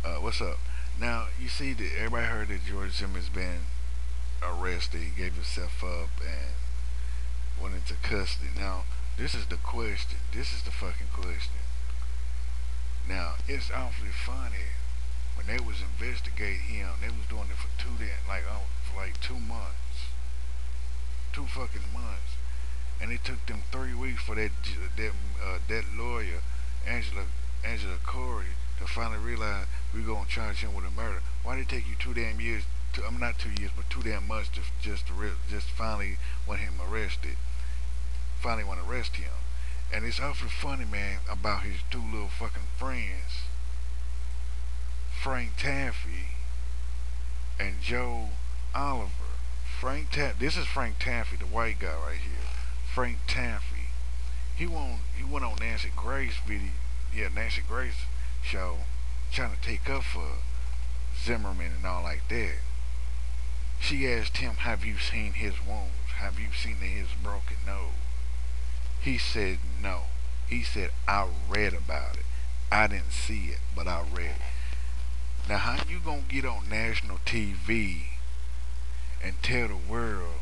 What's up? Now you see that everybody heard that George Zimmerman's been arrested. He gave himself up and went into custody. Now this is the question. This is the fucking question. Now it's awfully funny when they was investigating him. They was doing it for for like 2 months, 2 fucking months, and it took them 3 weeks for that lawyer, Angela Angela Corey, to finally realize we're gonna charge him with a murder. Why did it take you 2 damn years? I'm not 2 years, but 2 damn months just finally want him arrested. Finally want to arrest him, and it's awfully funny, man, about his two little fucking friends, Frank Taffy and Joe Oliver. This is Frank Taffy, the white guy right here. Frank Taffy. He went on Nancy Grace video, yeah, Nancy Grace show, trying to take up for Zimmerman and all like that. She asked him, "Have you seen his wounds? Have you seen his broken nose?" He said no. He said, "I read about it. I didn't see it, but I read it." Now, how you gonna get on national TV and tell the world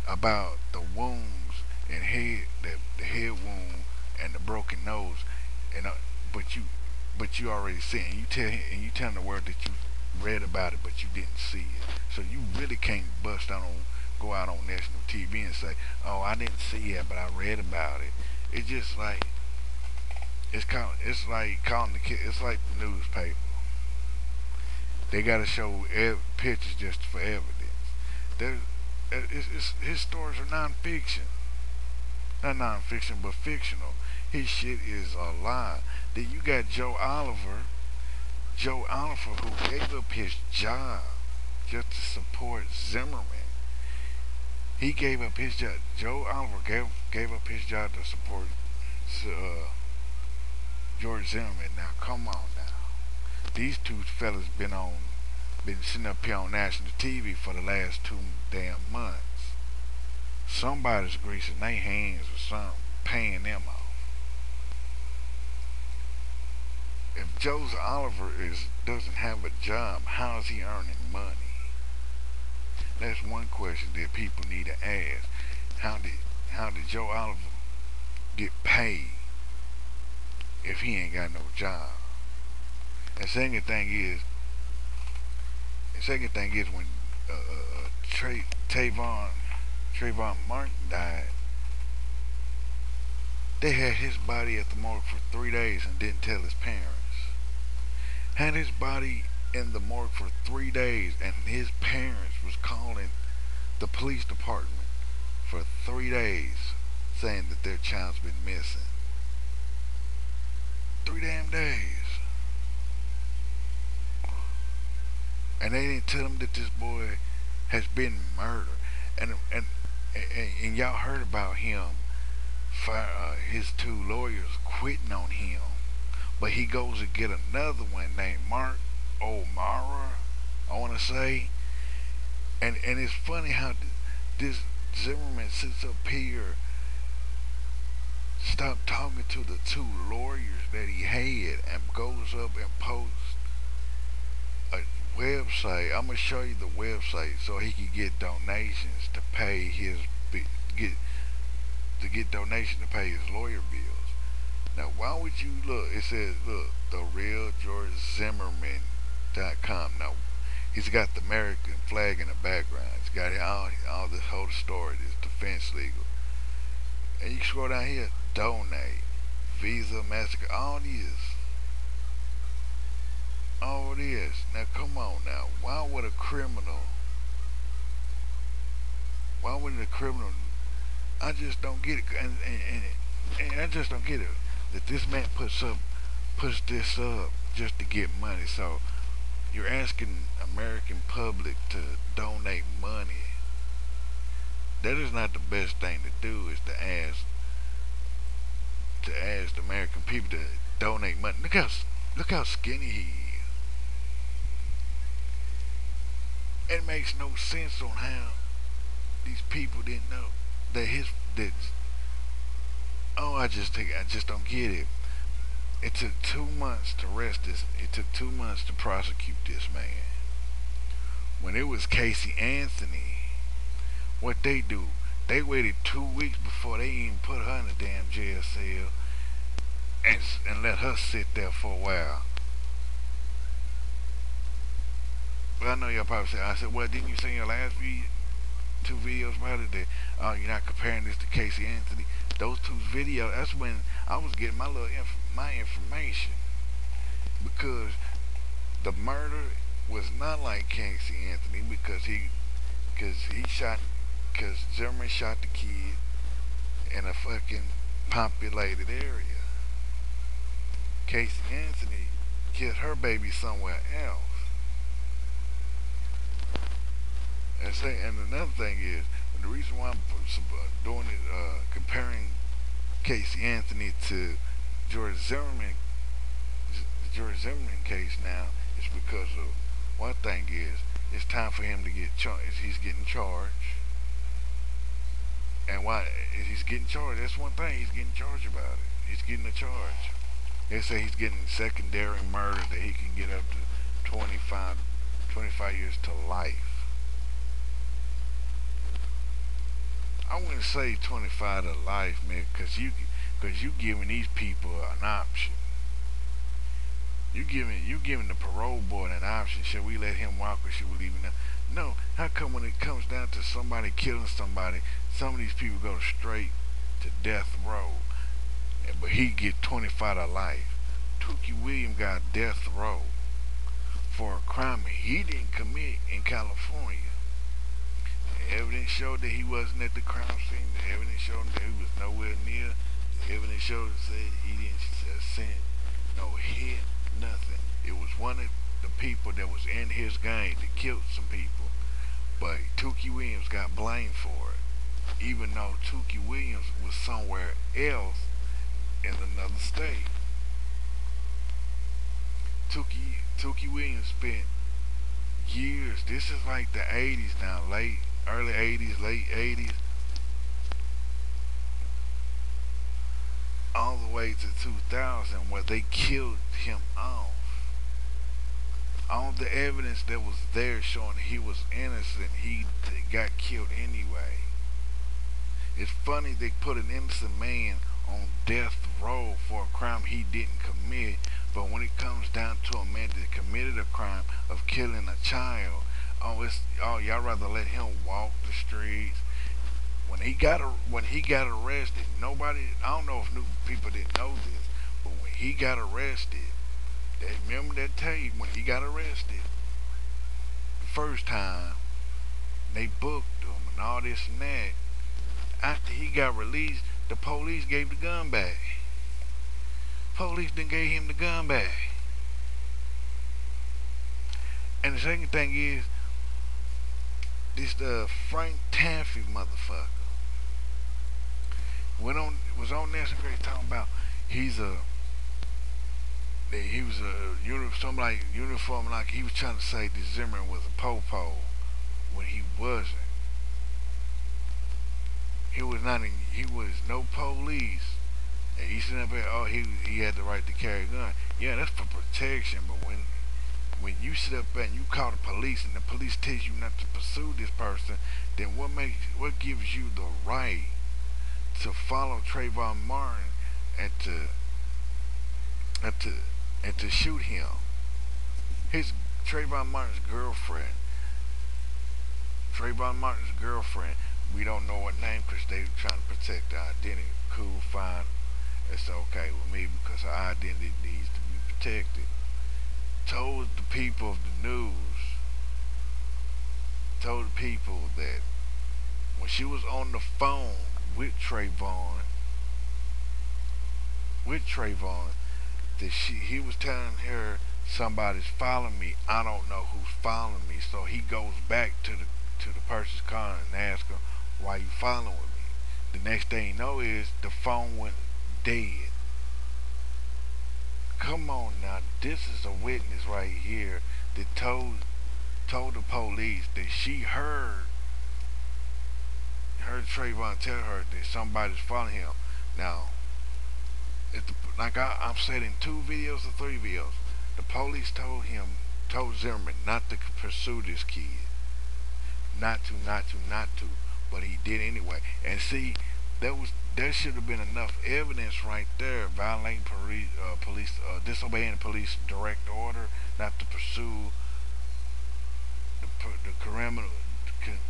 about the wounds and the head wound and the broken nose, and but you but you already see it, and you telling the world that you read about it, but you didn't see it. So you really can't go out on national TV and say, "Oh, I didn't see it, but I read about it." It's just like it's like calling the kid. It's like the newspaper. They gotta show pictures just for evidence. There, his stories are nonfiction, not nonfiction, but fictional. His shit is a lie. Then you got Joe Oliver, who gave up his job just to support Zimmerman. He gave up his job. Joe Oliver gave up his job to support uh, George Zimmerman. Now, come on now. These two fellas been sitting up here on national TV for the last 2 damn months. Somebody's greasing their hands or something, paying them off. If Joe Oliver doesn't have a job, how is he earning money? That's one question that people need to ask. How did Joe Oliver get paid if he ain't got no job? And second thing is when Trayvon Martin died, they had his body at the morgue for 3 days and didn't tell his parents. Had his body in the morgue for 3 days, and his parents was calling the police department for 3 days saying that their child's been missing. 3 damn days. And they didn't tell him that this boy has been murdered. And y'all heard about him, his two lawyers quitting on him, but he goes to get another one named Mark O'Mara, I want to say. And it's funny how this Zimmerman sits up here, stop talking to the two lawyers that he had, and goes up and posts a website. I'm gonna show you the website so he can get donations to pay his get to get donations to pay his lawyer bills. Now, why would you look? It says, look, the real George Zimmerman.com. Now, he's got the American flag in the background. He's got all the whole story, this defense legal. And you can scroll down here, donate, Visa, MasterCard, all this. Now, come on now. Why would a criminal, I just don't get it. And I just don't get it. That this man puts this up just to get money. So you're asking American public to donate money. That is not the best thing to do. Is to ask the American people to donate money. Look how skinny he is. It makes no sense on how these people didn't know that his that. Oh, I just don't get it. It took 2 months to arrest this. It took 2 months to prosecute this man. When it was Casey Anthony, what they do? They waited 2 weeks before they even put her in a damn jail cell and let her sit there for a while. But I know y'all probably said, I said, well, didn't you say in your last two videos about it that you're not comparing this to Casey Anthony? Those two videos, that's when I was getting my information, because the murder was not like Casey Anthony because he shot because Zimmerman shot the kid in a fucking populated area. Casey Anthony killed her baby somewhere else. And another thing is, the reason why I'm doing it, comparing Casey Anthony to George Zimmerman, the George Zimmerman case now, is because of one thing is, it's time for him to get charged. He's getting charged, and why he's getting charged? That's one thing he's getting charged about it. He's getting a charge. They say he's getting secondary murder that he can get up to 25 years to life. I wouldn't say 25 to life, man, because you giving these people an option. You giving the parole board an option. Should we let him walk or should we leave him? No. How come when it comes down to somebody killing somebody, some of these people go straight to death row, but he get 25 to life? Tookie Williams got death row for a crime he didn't commit in California. The evidence showed that he wasn't at the crime scene. The evidence showed that he was nowhere near. The evidence showed that he didn't send no hit, nothing. It was one of the people that was in his gang that killed some people. But Tookie Williams got blamed for it, even though Tookie Williams was somewhere else in another state. Tookie Williams spent years. This is like the 80s now, early 80s, late 80s, all the way to 2000, where they killed him off. All the evidence that was there showing he was innocent, he got killed anyway. It's funny they put an innocent man on death row for a crime he didn't commit, but when it comes down to a man that committed a crime of killing a child, y'all rather let him walk the streets. When he got arrested, I don't know if new people didn't know this, but when he got arrested, remember that tape when he got arrested the first time, they booked him and all this and that. After he got released, the police gave the gun back. Police then gave him the gun back. And the second thing is, this Frank Taaff motherfucker was on Nancy Gray talking about he was a uniform, like he was trying to say that Zimmerman was a po-po when he wasn't. He was no police. And he said up there, he had the right to carry a gun. Yeah, that's for protection, but when you sit up there and you call the police and the police tells you not to pursue this person, then what gives you the right to follow Trayvon Martin and to shoot him? Trayvon Martin's girlfriend, we don't know her name because they were trying to protect her identity. Cool, fine, it's okay with me because her identity needs to be protected. Told the people of the news, told the people that when she was on the phone with Trayvon, that he was telling her, somebody's following me, I don't know who's following me. So he goes back to the person's car and asks her, why you following me? The next thing you know is the phone went dead. Come on now, this is a witness right here that told the police that she heard Trayvon tell her that somebody's following him. Now, Like I've said in 2 videos or 3 videos, the police told Zimmerman not to pursue this kid, not to, but he did anyway. And see, there should have been enough evidence right there, violating disobeying police direct order, not to pursue the criminal,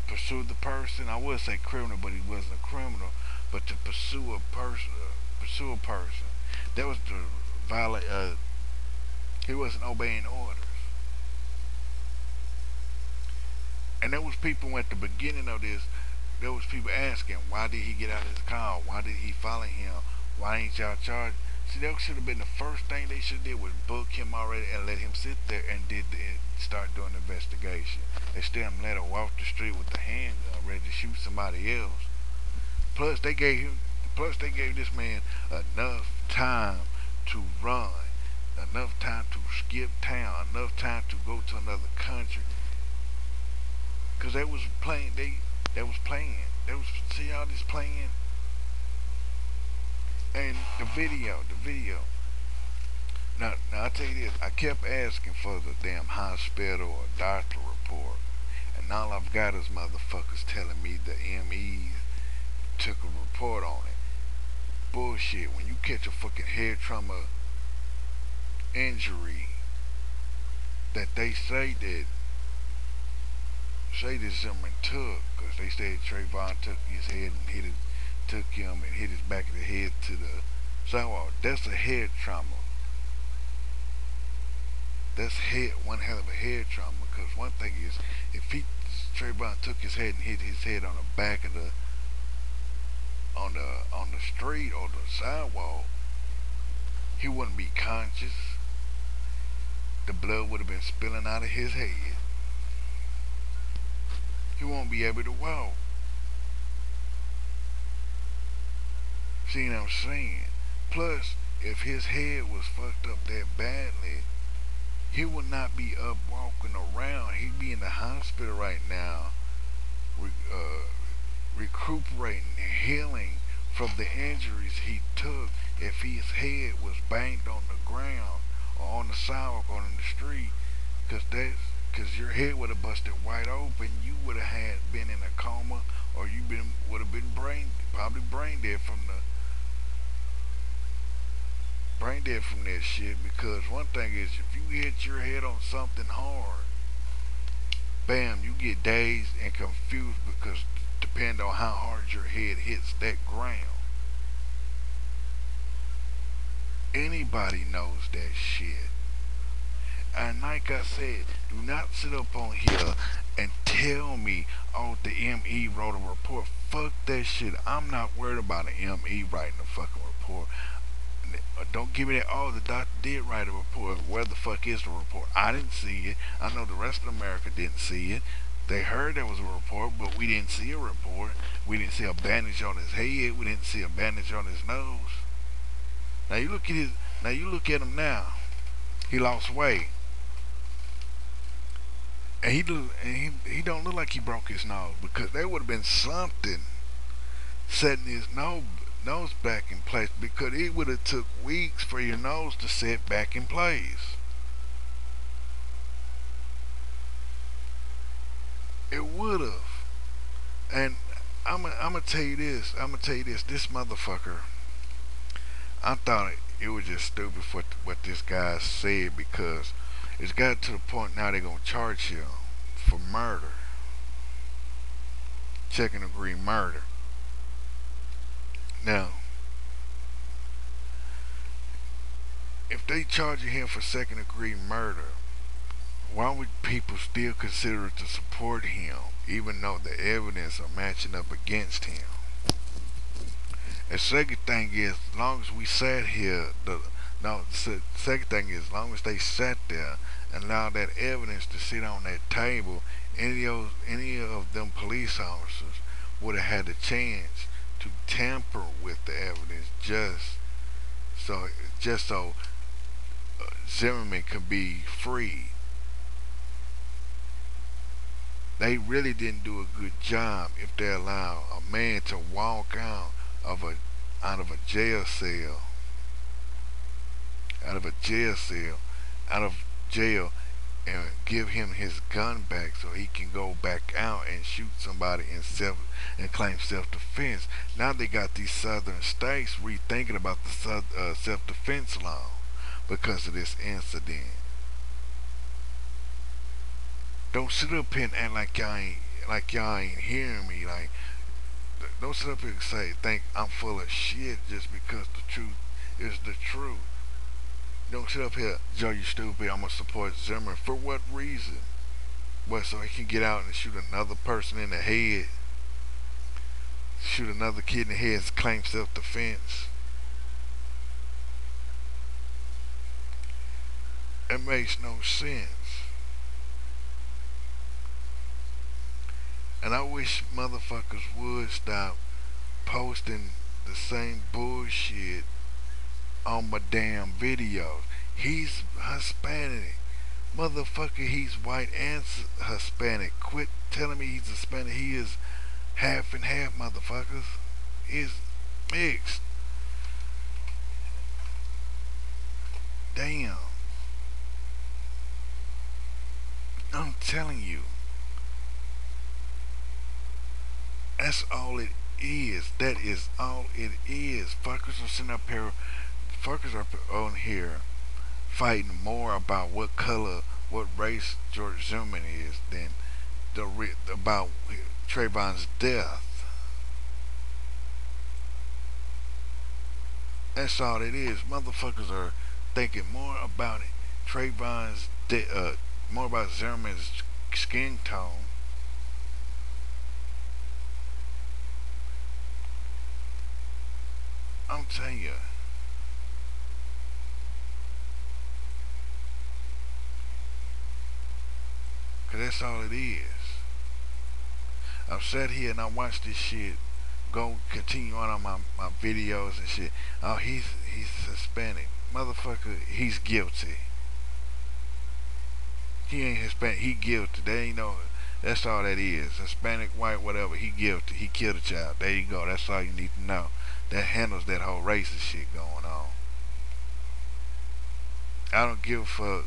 pursue the person. I would say criminal, but he wasn't a criminal. But to pursue a person, that was the violate. He wasn't obeying orders. And there was people at the beginning of this. There was people asking, why did he get out of his car? Why did he follow him? Why ain't y'all charged? See, that should have been the first thing they should have did was book him already and let him sit there and start doing the investigation. Instead of let him walk the street with the handgun ready to shoot somebody else. Plus they gave him. Plus they gave this man enough time to run, enough time to skip town, enough time to go to another country. Cause they was playing. They was playing. They was see all this playing. And the video. Now I tell you this. I kept asking for the damn hospital or doctor report, and all I've got is motherfuckers telling me the MEs took a report on it. Bullshit. When you catch a fucking head trauma injury, that they say that Zimmerman took, because they said Trayvon took his head and took him and hit his back of the head to the sidewalk. That's a head trauma. That's one hell of a head trauma. Because one thing is, if Trayvon took his head and hit his head on the back of on the street or the sidewalk, he wouldn't be conscious. The blood would have been spilling out of his head. He won't be able to walk. See what I'm saying? Plus, if his head was fucked up that badly, he would not be up walking around. He'd be in the hospital right now, recuperating and healing from the injuries he took if his head was banged on the ground or on the sidewalk or in the street. Because your head would have busted wide open, you would have been in a coma, or would have been probably brain dead from that shit. Because one thing is, if you hit your head on something hard, bam, you get dazed and confused, because depending on how hard your head hits that ground. Anybody knows that shit. And like I said, do not sit up on here and tell me, oh, the ME wrote a report. Fuck that shit. I'm not worried about an ME writing a fucking report. Don't give me that, oh, the doctor did write a report. Where the fuck is the report? I didn't see it. I know the rest of America didn't see it. They heard there was a report, but we didn't see a report. We didn't see a bandage on his head. We didn't see a bandage on his nose. Now you look at him now. He lost weight. And he don't look like he broke his nose, because there would have been something setting his nose back in place, because it would have took weeks for your nose to set back in place. It would have. And I'm gonna tell you this. This motherfucker, I thought it was just stupid what this guy said, because it's got to the point now they're gonna charge him for murder, second degree murder. Now, if they charging him for second degree murder, why would people still consider to support him, even though the evidence are matching up against him? And second thing is, as long as we sat here, second thing is, as long as they sat there and allowed that evidence to sit on that table, any of them police officers would have had a chance to tamper with the evidence just so Zimmerman could be freed. They really didn't do a good job if they allow a man to walk out of a jail cell out of a jail cell, out of jail, and give him his gun back so he can go back out and shoot somebody and claim self-defense. Now they got these southern states rethinking about the self-defense law because of this incident. Don't sit up here and act like y'all ain't hearing me. Like, don't sit up here and think I'm full of shit just because the truth is the truth. Don't sit up here, Joe, you stupid. I'm gonna support Zimmerman. For what reason? What, so he can get out and shoot another person in the head? Shoot another kid in the head and claim self-defense? It makes no sense. And I wish motherfuckers would stop posting the same bullshit on my damn videos. He's Hispanic. Motherfucker, he's white and Hispanic. Quit telling me he's Hispanic. He is half and half, motherfuckers. He's mixed. Damn. I'm telling you. That's all it is. That is all it is. Fuckers are sitting up here. Fuckers are on here fighting more about what color, what race George Zimmerman is than about Trayvon's death. That's all it is. Motherfuckers are thinking more about it. More about Zimmerman's skin tone. I'm telling you. Cause that's all it is. I've sat here and I watched this shit go continue on my videos and shit. Oh, he's Hispanic. Motherfucker, he's guilty. He ain't Hispanic, he guilty. They ain't no, that's all that is. Hispanic, white, whatever, he guilty. He killed a child. There you go. That's all you need to know. That handles that whole racist shit going on. I don't give a fuck.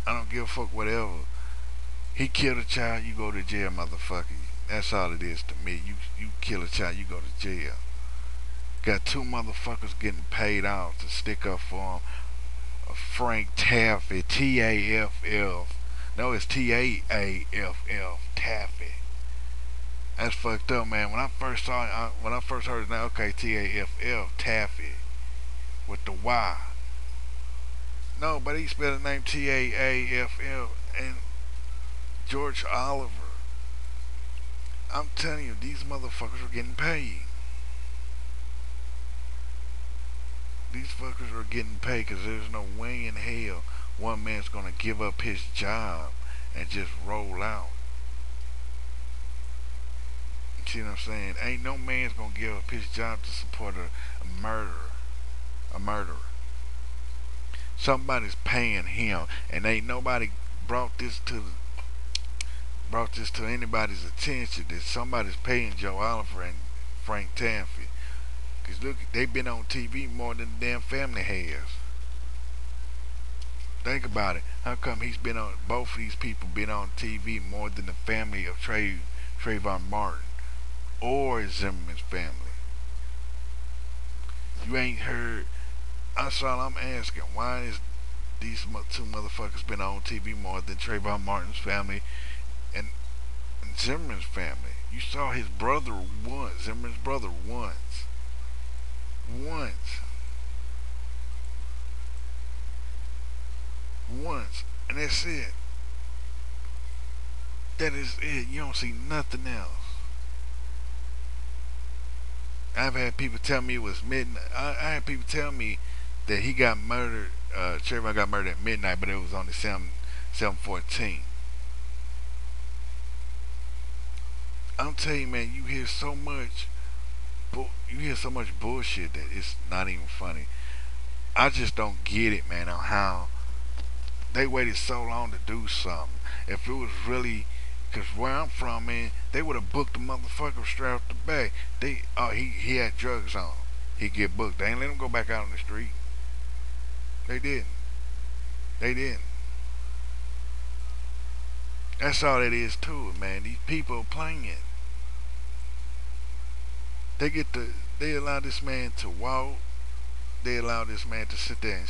I don't give a fuck whatever. He killed a child, you go to jail, motherfucker. That's all it is to me. You kill a child, you go to jail. Got two motherfuckers getting paid off to stick up for him. Frank Taaff, T-A-F-F. No, it's T-A-A-F-F, Taaff. That's fucked up, man. When I first heard his name, okay, T-A-F-F, Taaff, with the Y. No, but he spelled his name T-A-A-F-F, and George Oliver. I'm telling you, these motherfuckers are getting paid. These fuckers are getting paid because there's no way in hell one man's gonna give up his job and just roll out. You see what I'm saying? Ain't no man's gonna give up his job to support a murderer. A murderer. Somebody's paying him, and ain't nobody brought this to anybody's attention that somebody's paying Joe Oliver and Frank Taaff. Cause look, they've been on TV more than the damn family has. Think about it. How come both of these people been on TV more than the family of Trayvon Martin or Zimmerman's family? You ain't heard. That's all I'm asking. Why is these two motherfuckers been on TV more than Trayvon Martin's family and Zimmerman's family? You saw his brother once, Zimmerman's brother once. Once. And that's it. That is it. You don't see nothing else. I've had people tell me it was midnight. I had people tell me that he got murdered, Trayvon got murdered at midnight, but it was only 7:14. I'm telling you, man, you hear so much bullshit that it's not even funny. I just don't get it, man, on how they waited so long to do something. If it was really, because where I'm from, man, they would have booked the motherfucker straight off the back. He, he had drugs on him. He get booked. They ain't let him go back out on the street. They didn't. They didn't. That's all it is to it, man. These people are playing. They get the. They allow this man to walk. They allow this man to sit there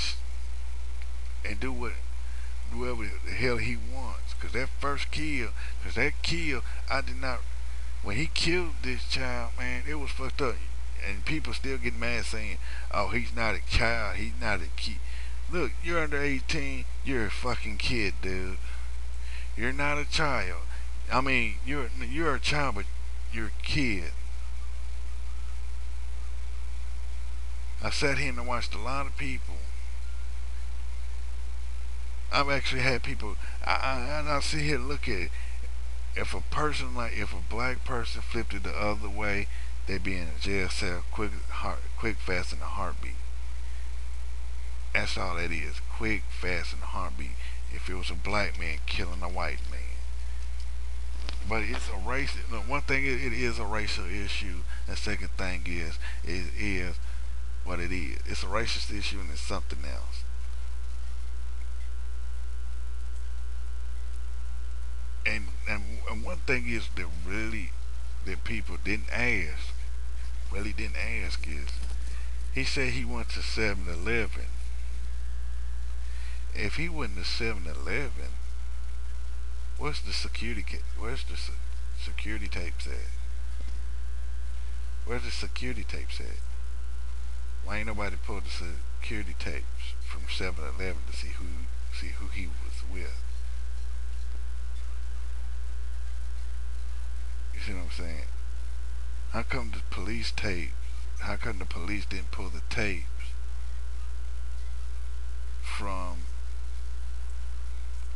and do whatever the hell he wants. Cause that first kill, cause that kill, I did not. When he killed this child, man, it was fucked up. And people still get mad saying, "Oh, he's not a child. He's not a kid." Look, you're under 18. You're a fucking kid, dude. You're not a child. I mean, you're a child, but you're a kid. I sat here and I watched a lot of people. I've actually had people. I sit here and look at it. If a person if a black person flipped it the other way, they'd be in a jail cell quick, fast, in a heartbeat. That's all that is. Quick, fast, in a heartbeat. If it was a black man killing a white man. But it's a race. No, one thing it is a racial issue. The second thing is what it is. It's a racist issue and it's something else. And one thing is that people really didn't ask is he said he went to 7-Eleven. If he went to 7-Eleven, where's the security tapes at? Where's the security tapes at? Why ain't nobody pulled the security tapes from 7-Eleven to see who he was with? You see what I'm saying? How come the police tapes? How come the police didn't pull the tapes from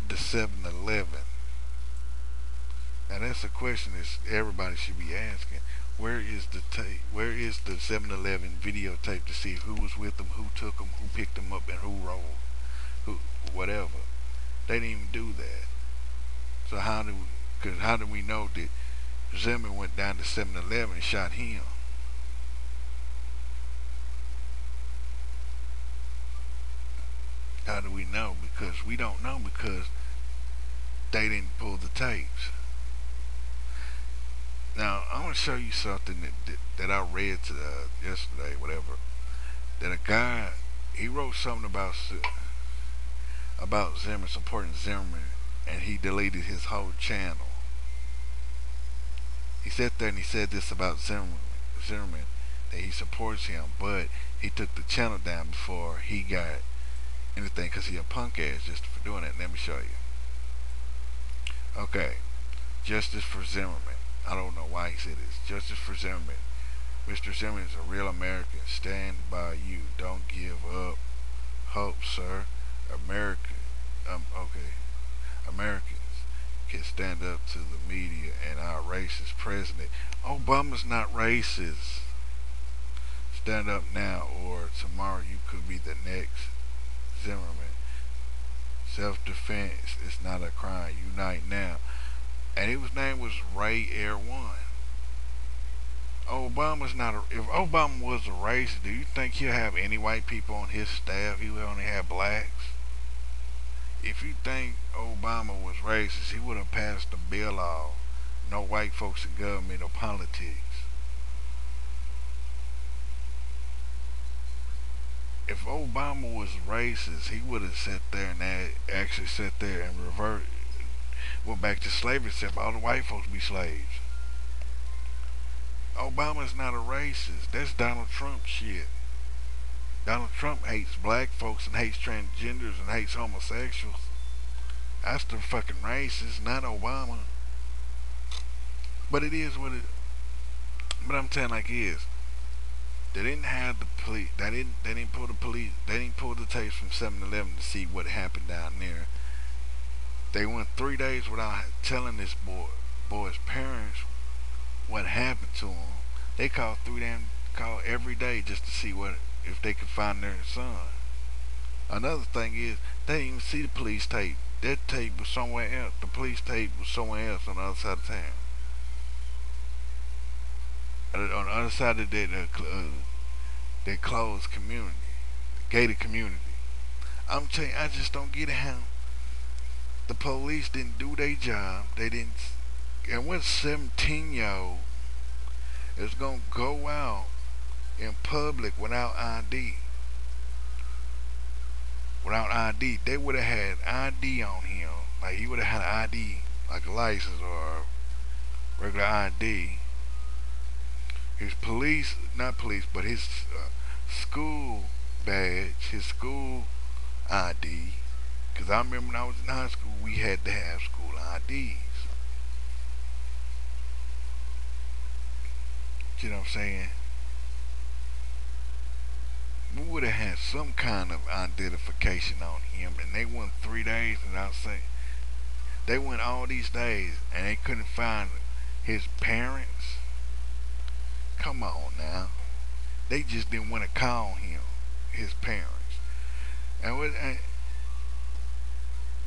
the 7-Eleven? Now that's a question that everybody should be asking. Where is the tape? Where is the 7-Eleven videotape to see who was with them, who took them, who picked them up, and who rolled, who whatever? They didn't even do that. So how do we know that Zimmerman went down to 7-Eleven and shot him? How do we know? Because we don't know because they didn't pull the tapes. Now I want to show you something that I read yesterday, whatever. That a guy he wrote something about Zimmerman supporting Zimmerman, and he deleted his whole channel. He sat there and he said this about Zimmerman that he supports him, but he took the channel down before he got anything because he a punk ass just for doing it. Let me show you. Okay, justice for Zimmerman. I don't know why he said this. Justice for Zimmerman. Mr. Zimmerman is a real American. Stand by you. Don't give up hope, sir. American. Okay. Americans can stand up to the media and our racist president. Obama's not racist. Stand up now or tomorrow you could be the next Zimmerman. Self-defense is not a crime. Unite now. And his name was Ray Air One. Obama's not a. If Obama was a racist, do you think he'll have any white people on his staff? He would only have blacks. If you think Obama was racist, he would have passed a bill off. No white folks in government or politics. If Obama was racist, he would have sat there and actually sat there and went back to slavery, except all the white folks be slaves. Obama's not a racist. That's Donald Trump shit. Donald Trump hates black folks and hates transgenders and hates homosexuals. That's the fucking racist, not Obama. But it is what it. But I'm telling like it is. They didn't have the police. They didn't pull the police. They didn't pull the tapes from 7-Eleven to see what happened down there. They went 3 days without telling this boy's parents what happened to him. They called called every day just to see what if they could find their son. Another thing is they didn't even see the police tape. That tape was somewhere else. The police tape was somewhere else on the other side of town. On the other side of that closed community, the gated community. I'm telling you, I just don't get how the police didn't do their job. They didn't. And what 17-year-old is gonna go out in public without ID? Without ID, they would have had ID on him. Like he would have had an ID, like a license or a regular ID. His police, not police, but his school badge, his school ID. Because I remember when I was in high school, we had to have school IDs. You know what I'm saying? We would have had some kind of identification on him, and they went 3 days, and I say they went all these days, and they couldn't find his parents. Come on now, they just didn't want to call him his parents, and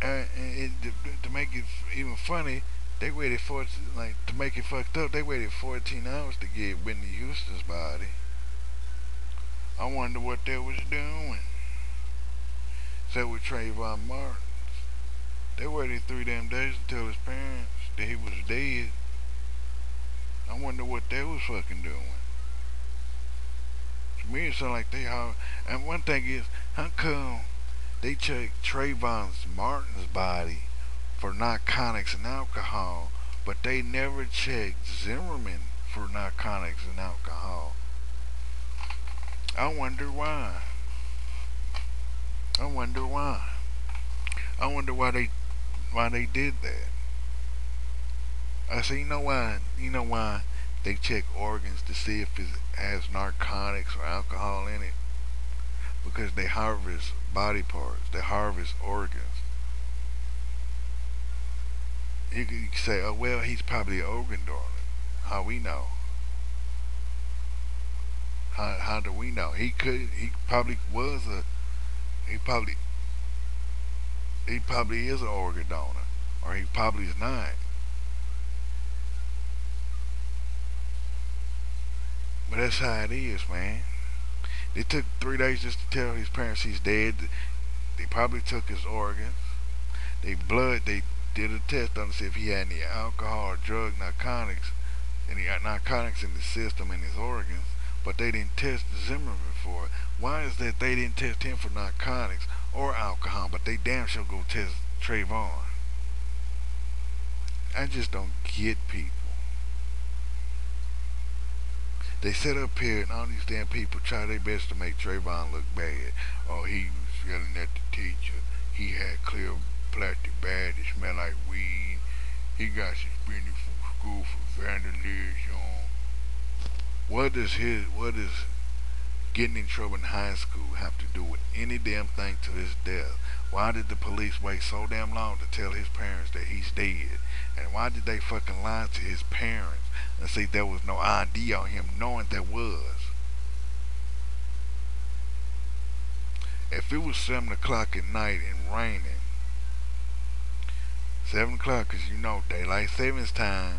to make it even funny, they waited for like to make it fucked up. They waited 14 hours to get Whitney Houston's body. I wonder what they was doing. So with Trayvon Martin, they waited 3 damn days to tell his parents that he was dead. I wonder what they was fucking doing. To me, it sounded like they hard. And one thing is, how come they checked Trayvon Martin's body for narcotics and alcohol, but they never checked Zimmerman for narcotics and alcohol? I wonder why. I wonder why. I wonder why they did that. I say, you know why? You know why they check organs to see if it has narcotics or alcohol in it? Because they harvest body parts. They harvest organs. You can say, oh well, he's probably an organ donor. How we know? How do we know? He could. He probably was a. He probably. He probably is an organ donor, or he probably is not. But that's how it is, man. They took 3 days just to tell his parents he's dead. They probably took his organs. They did a test on to see if he had any alcohol or drug narcotics, any narcotics in the system in his organs. But they didn't test Zimmerman for it. Why is that they didn't test him for narcotics or alcohol, but they damn sure go test Trayvon? I just don't get people. They sit up here and all these damn people try their best to make Trayvon look bad. Oh, he was yelling at the teacher. He had clear plastic bag that smelled like weed. He got suspended from school for vandalism. What does getting in trouble in high school have to do with any damn thing to his death? Why did the police wait so damn long to tell his parents that he's dead? And why did they fucking lie to his parents and say there was no ID on him, knowing there was? If it was 7 o'clock at night and raining, 7 o'clock, cause you know daylight savings time,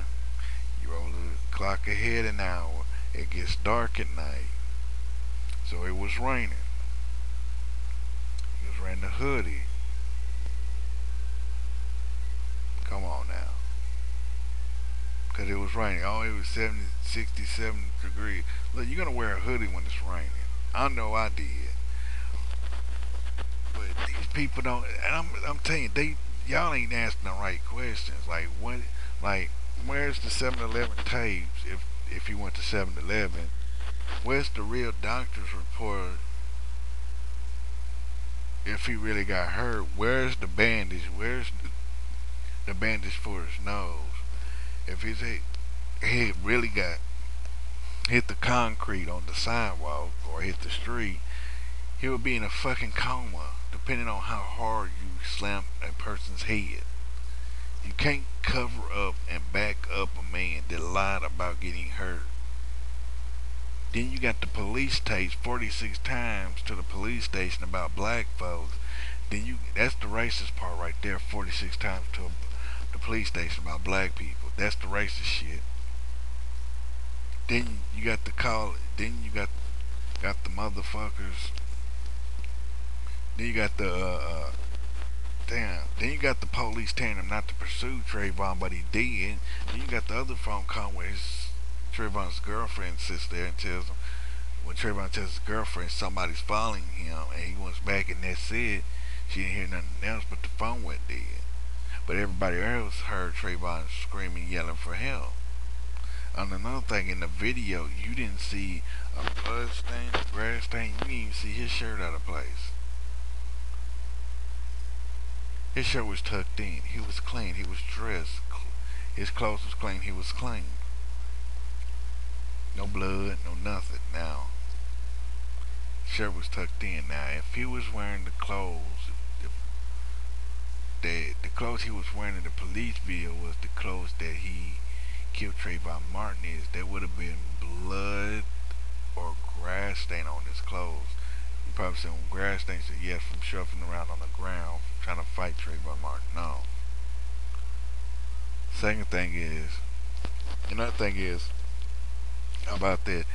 you roll the clock ahead an hour, it gets dark at night. So it was raining. He was wearing a hoodie. Come on now. Because it was raining. Oh, it was 70, 67 degrees. Look, you're going to wear a hoodie when it's raining. I know I did. But these people don't, and I'm telling you, y'all ain't asking the right questions. Like, what, like, where's the 7-Eleven tapes if he went to 7-Eleven? Where's the real doctor's report if he really got hurt? Where's the bandage? Where's the bandage for his nose? If his head really got hit the concrete on the sidewalk or hit the street, he would be in a fucking coma, depending on how hard you slam a person's head. You can't cover up and back up a man that lied about getting hurt. Then you got the police tapes 46 times to the police station about black folks. That's the racist part right there, 46 times to the police station about black people. That's the racist shit. Then you got the call. Then you got the motherfuckers. Then you got the damn. Then you got the police telling him not to pursue Trayvon, but he did. Then you got the other phone call where Trayvon's girlfriend sits there and tells him, when Trayvon tells his girlfriend somebody's following him, and he went back and that's it. She didn't hear nothing else, but the phone went dead. But everybody else heard Trayvon screaming, yelling for help. And another thing, in the video, you didn't see a blood stain, a grass stain. You didn't even see his shirt out of place. His shirt was tucked in. He was clean. He was dressed. His clothes was clean. He was clean. No blood, no nothing. Now, shirt was tucked in. Now, if he was wearing the clothes, if the clothes he was wearing in the police video was the clothes that he killed Trayvon Martin is, there would have been blood or grass stain on his clothes. You probably seen grass stains, so yes, from shuffling around on the ground trying to fight Trayvon Martin. No. Second thing is, another thing is about that.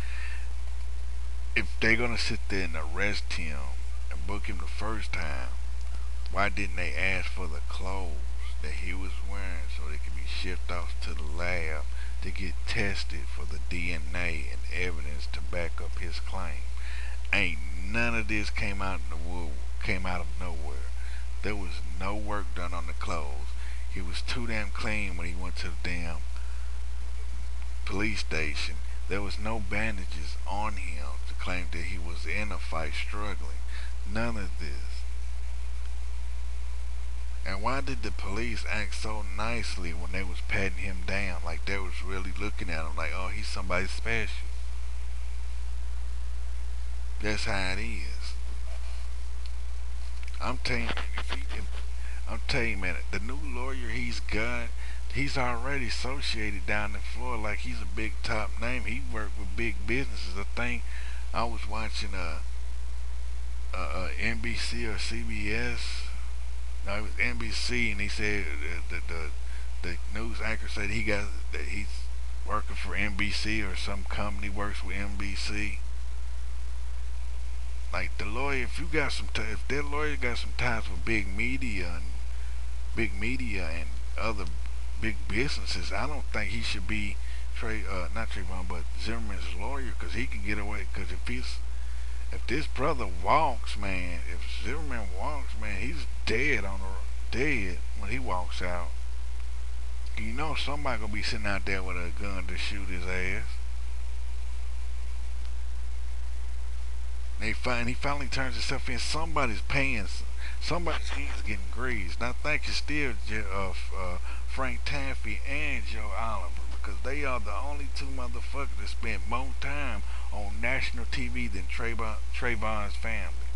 If they're gonna sit there and arrest him and book him the first time, why didn't they ask for the clothes that he was wearing so they could be shipped off to the lab to get tested for the DNA and evidence to back up his claim? Ain't none of this came out of nowhere. There was no work done on the clothes. He was too damn clean when he went to the damn police station. There was no bandages on him to claim that he was in a fight struggling. None of this. And why did the police act so nicely when they was patting him down, like they was really looking at him like, oh, he's somebody special? That's how it is. I'm telling you, man, the new lawyer he's got, he's already associated down in Florida like he's a big top name. He worked with big businesses. I think I was watching NBC or CBS. No, it was NBC, and he said the news anchor said that he's working for NBC or some company works with NBC. Like the lawyer, if that lawyer got some ties with big media and other big businesses, I don't think he should be not Trayvon, but Zimmerman's lawyer, because he can get away. Because if this brother walks, man, if Zimmerman walks, man, he's dead when he walks out. You know somebody gonna be sitting out there with a gun to shoot his ass. He finally turns himself in. Somebody's paying. Somebody's hands getting greased. And I think it's still Frank Taaff and Joe Oliver, because they are the only two motherfuckers that spend more time on national TV than Trayvon's family,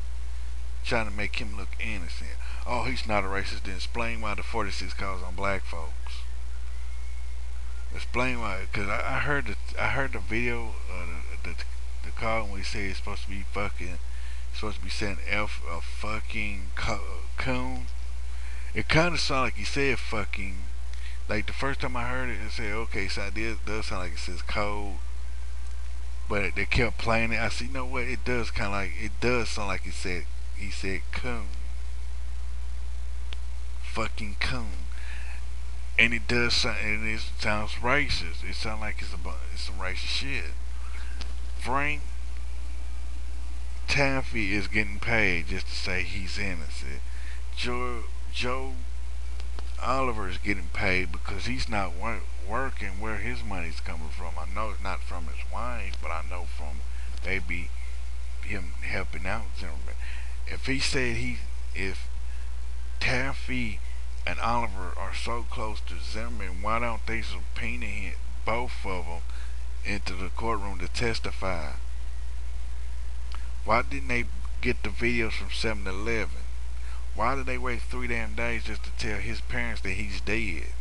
trying to make him look innocent. Oh, he's not a racist. Then explain why the 46 calls on black folks. Explain why, because I heard the video, the call when he said he's supposed to be saying F a fucking coon. It kind of sounded like he said fucking. Like the first time I heard it, it said okay, so it does sound like it says code, but they kept playing it. I said, you know what? It does sound like he said coon, fucking coon, and it sounds racist. It sounds like it's some racist shit. Frank Taaff is getting paid just to say he's innocent. Joe Oliver is getting paid because he's not working where his money's coming from. I know it's not from his wife, but I know from maybe him helping out Zimmerman. If he said if Taaff and Oliver are so close to Zimmerman, why don't they subpoena both of them into the courtroom to testify? Why didn't they get the videos from 7-Eleven? Why did they wait 3 damn days just to tell his parents that he's dead?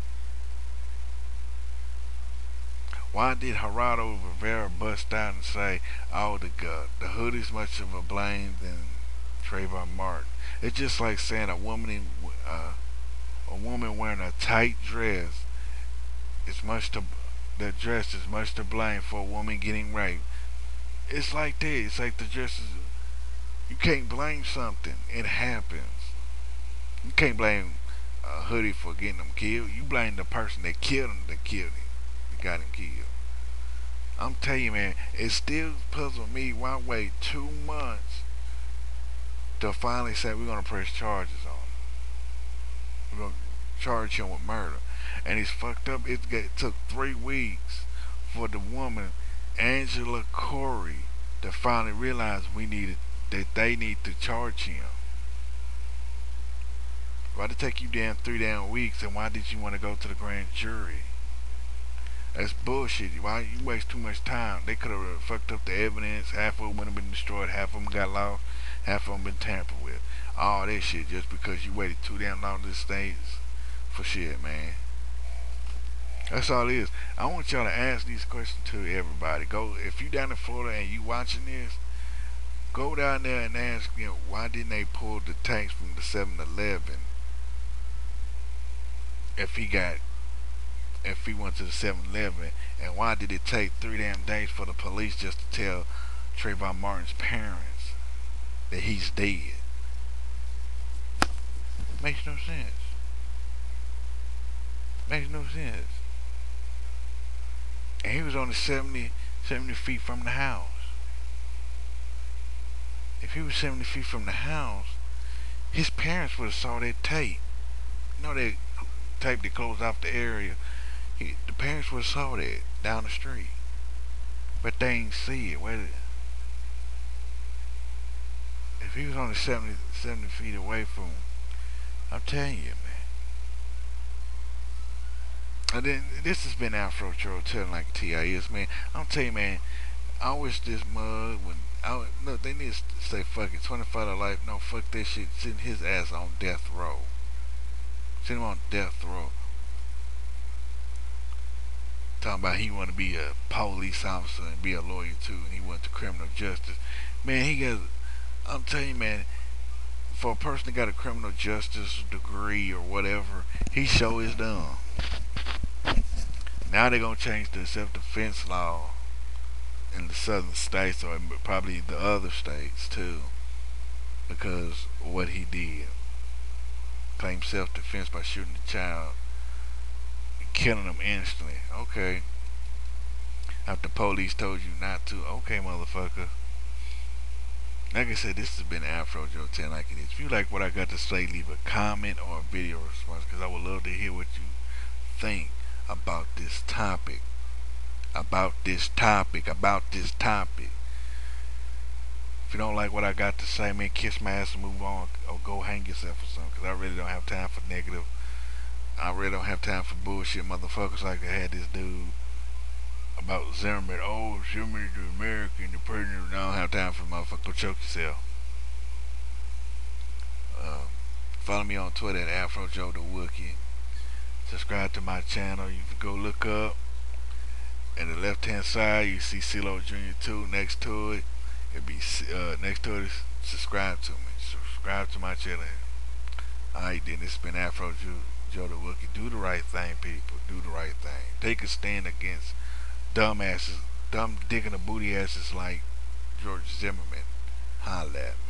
Why did Gerardo Rivera bust out and say, oh, the hood is much of a blame than Trayvon Martin? It's just like saying a woman wearing a tight dress that dress is much to blame for a woman getting raped. It's like that. It's like the dress is. You can't blame something. It happens. You can't blame a hoodie for getting him killed. You blame the person that killed him, that got him killed. I'm telling you, man, it still puzzles me why wait 2 months to finally say we're gonna press charges on him. We're gonna charge him with murder. And he's fucked up. It took 3 weeks for the woman, Angela Corey, to finally realize that they need to charge him. Why did it take you 3 weeks, and why did you want to go to the grand jury? That's bullshit. Why you waste too much time? They could have fucked up the evidence. Half of it would have been destroyed. Half of them got lost. Half of them been tampered with. All that shit just because you waited too damn long to this stage for shit, man. That's all it is. I want y'all to ask these questions to everybody. Go if you down in Florida and you watching this, go down there and ask, why didn't they pull the tanks from the 7-Eleven if he went to the 7-Eleven, and why did it take 3 damn days for the police just to tell Trayvon Martin's parents that he's dead? Makes no sense. Makes no sense. And he was only 70 feet from the house. If he was 70 feet from the house, his parents would have saw that tape. That tape that closed off the area. The parents would have saw that down the street. But they ain't see it. If he was only 70 feet away from him, I'm telling you, man. And then this has been Afro Troll telling like TIS, man. I'm telling you, man. I wish this mug look, they need to say fuck it, 25 to life. No, fuck that shit. Send his ass on death row. Send him on death row. Talking about he want to be a police officer and be a lawyer too, and he went to criminal justice. Man, I'm telling you, man, for a person that got a criminal justice degree or whatever, he sure is dumb. Now they're gonna change the self-defense law in the southern states, or probably the other states too, because of what he did. Claimed self-defense by shooting the child, killing him instantly. Okay. After police told you not to. Okay, motherfucker. Like I said, this has been Afro Joe 10 like it is. If you like what I got to say, leave a comment or a video response, because I would love to hear what you think about this topic. About this topic. If you don't like what I got to say, man, kiss my ass and move on, or go hang yourself or something, because I really don't have time for negative. I really don't have time for bullshit motherfuckers like I had this dude about Zimmerman. Oh, Zimmerman the American, the president. I don't have time for motherfucker. Go choke yourself. Follow me on Twitter at AfroJoeTheWookie. Subscribe to my channel. You can go look up. In the left hand side, you see CeeLo Jr. 2. Next to it, it'll be next to it is subscribe to me. Subscribe to my channel. Alright then, this has been Afro Joe the Wookie. Do the right thing, people. Do the right thing. Take a stand against dumb digging the booty asses like George Zimmerman. Holla at me.